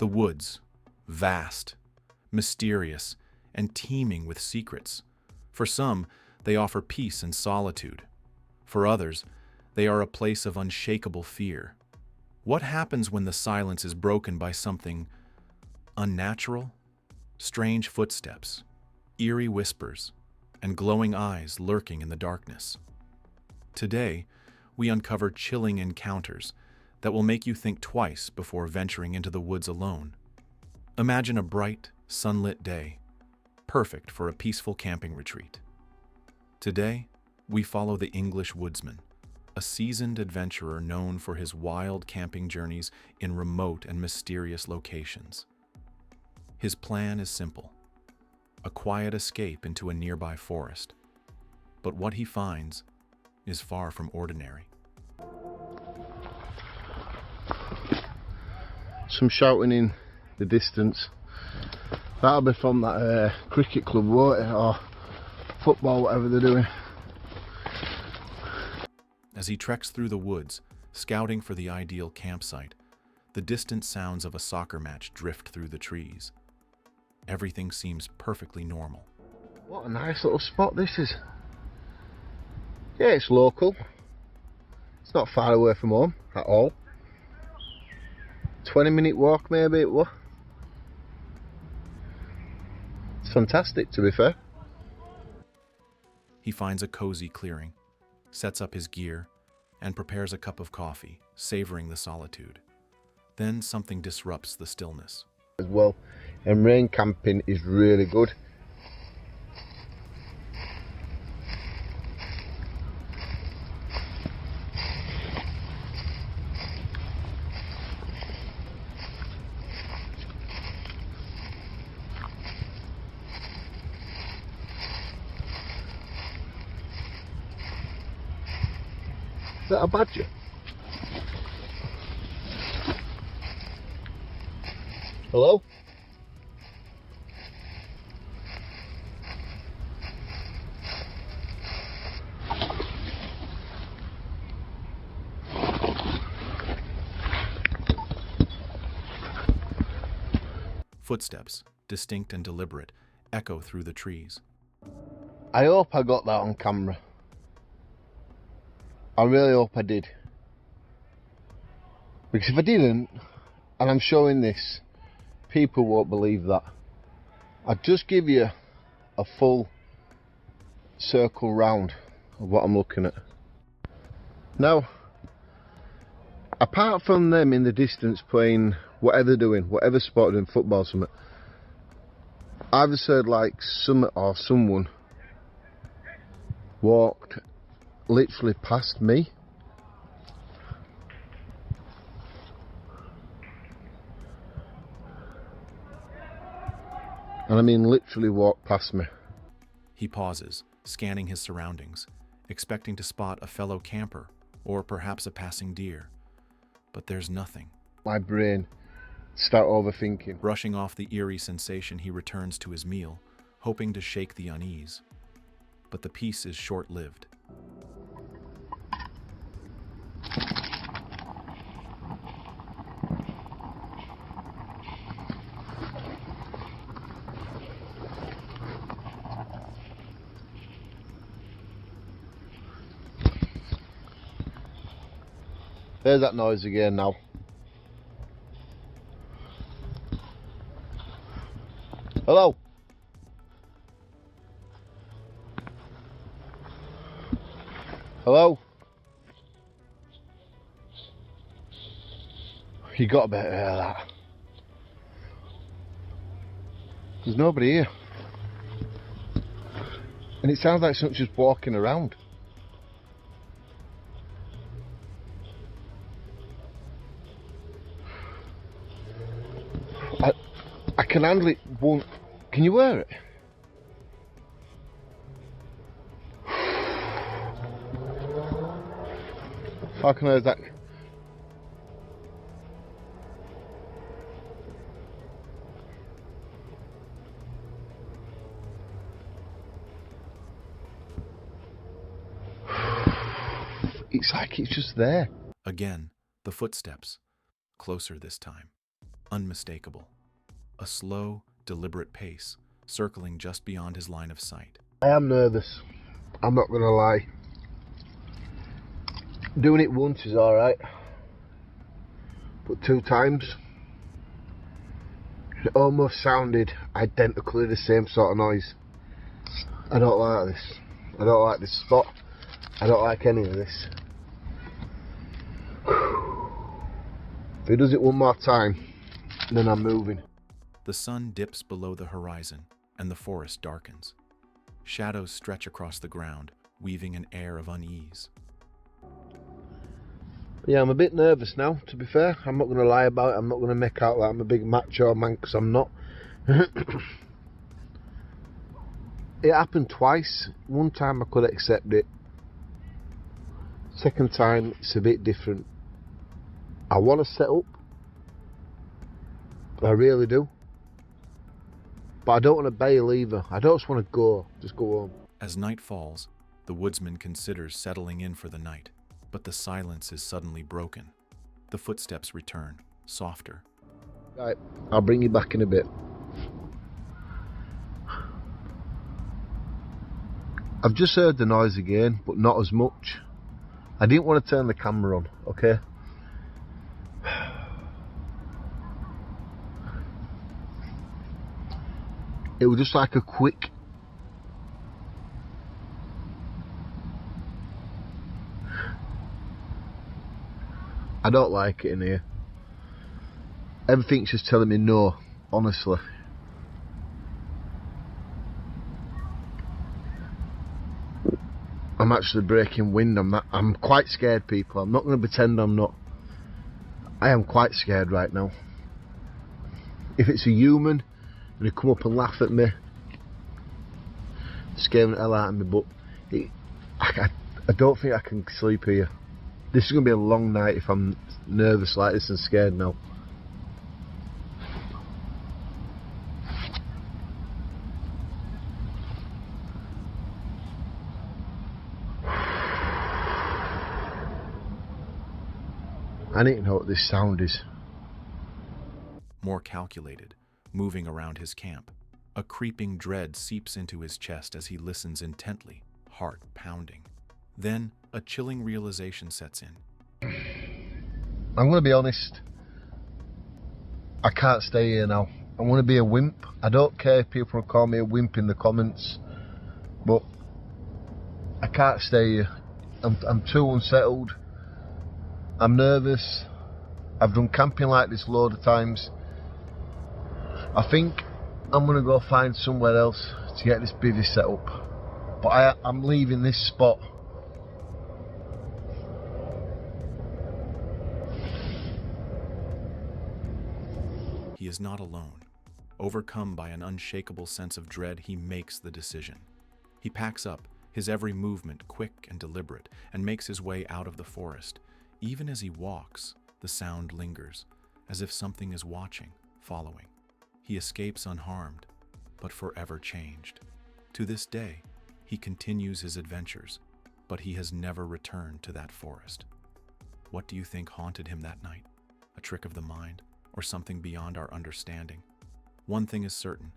The woods, vast, mysterious, and teeming with secrets. For some, they offer peace and solitude. For others, they are a place of unshakable fear. What happens when the silence is broken by something unnatural? Strange footsteps, eerie whispers, and glowing eyes lurking in the darkness. Today, we uncover chilling encounters that will make you think twice before venturing into the woods alone. Imagine a bright, sunlit day, perfect for a peaceful camping retreat. Today, we follow the English woodsman, a seasoned adventurer known for his wild camping journeys in remote and mysterious locations. His plan is simple: a quiet escape into a nearby forest. But what he finds is far from ordinary. Some shouting in the distance. That'll be from that cricket club, won't it? Or football, whatever they're doing. As he treks through the woods, scouting for the ideal campsite, the distant sounds of a soccer match drift through the trees. Everything seems perfectly normal. What a nice little spot this is. Yeah, it's local. It's not far away from home at all. 20-minute walk maybe it was. It's fantastic, to be fair. He finds a cozy clearing, sets up his gear, and prepares a cup of coffee, savoring the solitude. Then something disrupts the stillness. As well, and rain camping is really good. Is that a badger? Hello? Footsteps, distinct and deliberate, echo through the trees. I hope I got that on camera. I really hope I did. Because if I didn't, and I'm showing this, people won't believe that. I'd just give you a full circle round of what I'm looking at. Now, apart from them in the distance playing whatever they're doing, whatever sport they're doing, football or something, I've just heard like someone walked literally past me. And I mean literally walked past me. He pauses, scanning his surroundings, expecting to spot a fellow camper or perhaps a passing deer. But there's nothing. My brain start overthinking. Brushing off the eerie sensation, he returns to his meal, hoping to shake the unease. But the peace is short-lived. There's that noise again now. Hello? Hello? You got a bit of that. There's nobody here. And it sounds like someone's just walking around. I can handle it. Won't. Can you wear it? How can I do that? It's like it's just there. Again, the footsteps, closer this time. unmistakable. A slow, deliberate pace, circling just beyond his line of sight. I am nervous, I'm not gonna lie. Doing it once is alright, but 2 times, it almost sounded identically the same sort of noise. I don't like this. I don't like this spot. I don't like any of this. If he does it one more time, then I'm moving. The sun dips below the horizon, and the forest darkens. Shadows stretch across the ground, weaving an air of unease. Yeah, I'm a bit nervous now, to be fair. I'm not going to lie about it. I'm not going to make out like I'm a big macho man, because I'm not. It happened twice. One time I could accept it. Second time, it's a bit different. I want to set up. I really do. But I don't want to bail either. I don't just want to go. Just go home. As night falls, the woodsman considers settling in for the night, but the silence is suddenly broken. The footsteps return, softer. Right, I'll bring you back in a bit. I've just heard the noise again, but not as much. I didn't want to turn the camera on, okay? It was just like a quick... I don't like it in here. Everything's just telling me no, honestly. I'm actually breaking wind. I'm quite scared, people. I'm not going to pretend I'm not. I am quite scared right now. If it's a human and they come up and laugh at me, it's scaring the hell out of me, but I don't think I can sleep here. This is going to be a long night if I'm nervous like this and scared now. I need to know what this sound is. More calculated, moving around his camp. A creeping dread seeps into his chest as he listens intently, heart pounding. Then, a chilling realization sets in. I'm going to be honest. I can't stay here now. I'm going to be a wimp. I don't care if people call me a wimp in the comments, but I can't stay here. I'm too unsettled. I'm nervous. I've done camping like this a load of times. I think I'm going to go find somewhere else to get this bivvy set up. But I'm leaving this spot. He is not alone. Overcome by an unshakable sense of dread, he makes the decision. He packs up, his every movement quick and deliberate, and makes his way out of the forest. Even as he walks, the sound lingers, as if something is watching, following. He escapes unharmed, but forever changed. To this day, he continues his adventures, but he has never returned to that forest. What do you think haunted him that night? A trick of the mind, or something beyond our understanding? One thing is certain,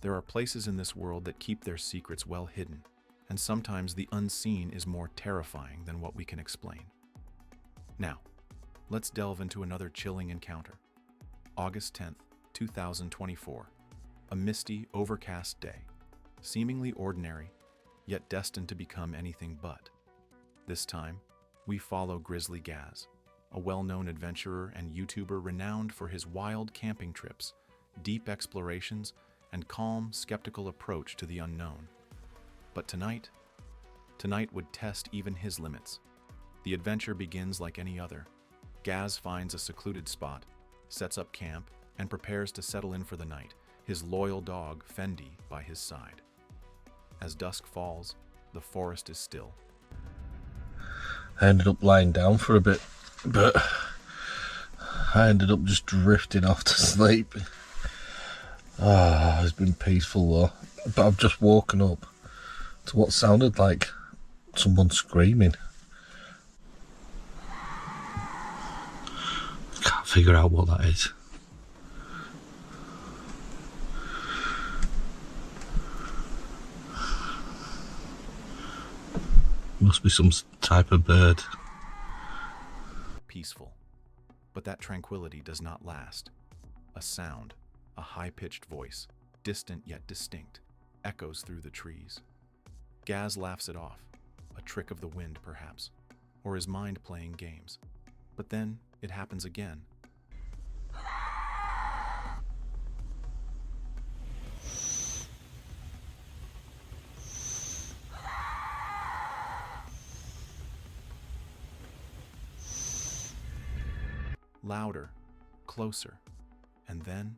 there are places in this world that keep their secrets well hidden, and sometimes the unseen is more terrifying than what we can explain. Now, let's delve into another chilling encounter. August 10th, 2024. A misty, overcast day. Seemingly ordinary, yet destined to become anything but. This time, we follow Grizzly Gaz, a well-known adventurer and YouTuber renowned for his wild camping trips, deep explorations, and calm, skeptical approach to the unknown. But tonight would test even his limits. The adventure begins like any other. Gaz finds a secluded spot, sets up camp, and prepares to settle in for the night, his loyal dog, Fendi, by his side. As dusk falls, the forest is still. I ended up lying down for a bit, but I ended up just drifting off to sleep. It's been peaceful though, but I've just woken up to what sounded like someone screaming. Can't figure out what that is. Must be some type of bird. Peaceful. But that tranquility does not last. A sound, a high-pitched voice, distant yet distinct, echoes through the trees. Gaz laughs it off, a trick of the wind perhaps, or his mind playing games. But then it happens again. Louder, closer, and then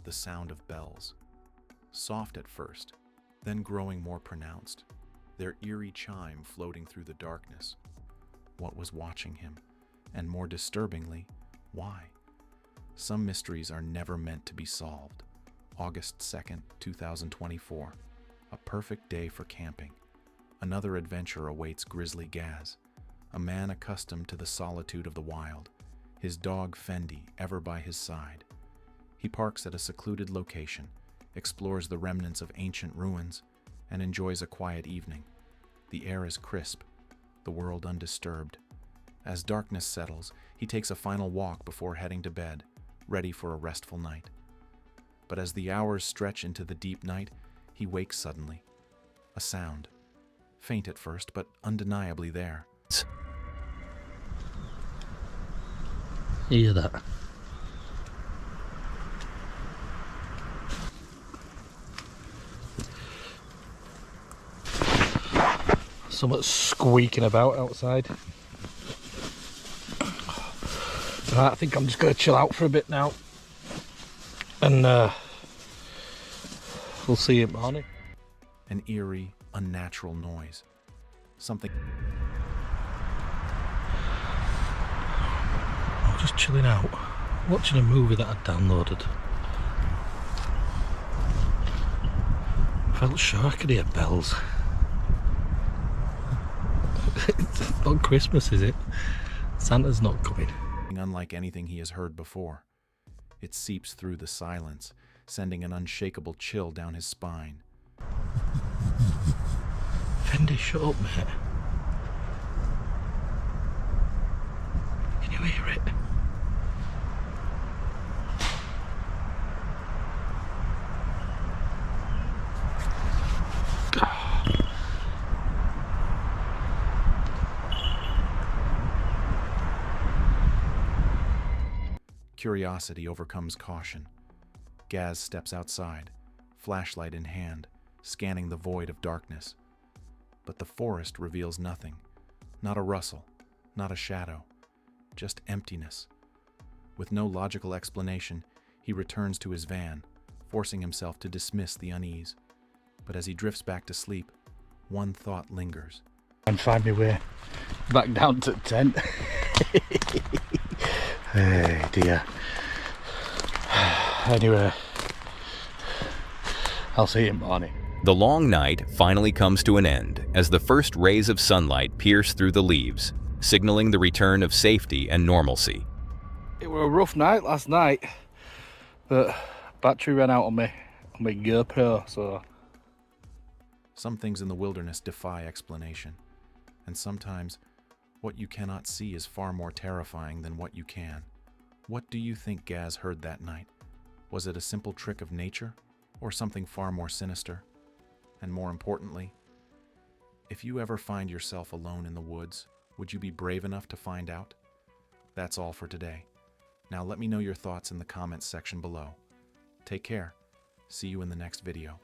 the sound of bells. Soft at first, then growing more pronounced, their eerie chime floating through the darkness. What was watching him? And more disturbingly, why? Some mysteries are never meant to be solved. August 2nd, 2024. A perfect day for camping. Another adventure awaits Grizzly Gaz, a man accustomed to the solitude of the wild, his dog Fendi ever by his side. He parks at a secluded location, explores the remnants of ancient ruins, and enjoys a quiet evening. The air is crisp, the world undisturbed. As darkness settles, he takes a final walk before heading to bed, ready for a restful night. But as the hours stretch into the deep night, he wakes suddenly. A sound, faint at first, but undeniably there. You hear that? Something's squeaking about outside. Right, I think I'm just going to chill out for a bit now. And we'll see you in the morning. An eerie, unnatural noise. Something... I'm just chilling out, watching a movie that I downloaded. Felt sure I could hear bells. It's not Christmas, is it? Santa's not coming. Unlike anything he has heard before. It seeps through the silence, sending an unshakable chill down his spine. Fendi, shut up, mate. Can you hear it? Curiosity overcomes caution. Gaz steps outside, flashlight in hand, scanning the void of darkness. But the forest reveals nothing. Not a rustle, not a shadow, just emptiness. With no logical explanation, he returns to his van, forcing himself to dismiss the unease. But as he drifts back to sleep, one thought lingers. And find my way back down to the tent. Hey dear. Anyway, I'll see you in the morning. The long night finally comes to an end as the first rays of sunlight pierce through the leaves, signaling the return of safety and normalcy. It were a rough night last night, but battery ran out on my GoPro, so... Some things in the wilderness defy explanation, and sometimes what you cannot see is far more terrifying than what you can. What do you think Gaz heard that night? Was it a simple trick of nature, or something far more sinister? And more importantly, if you ever find yourself alone in the woods, would you be brave enough to find out? That's all for today. Now let me know your thoughts in the comments section below. Take care. See you in the next video.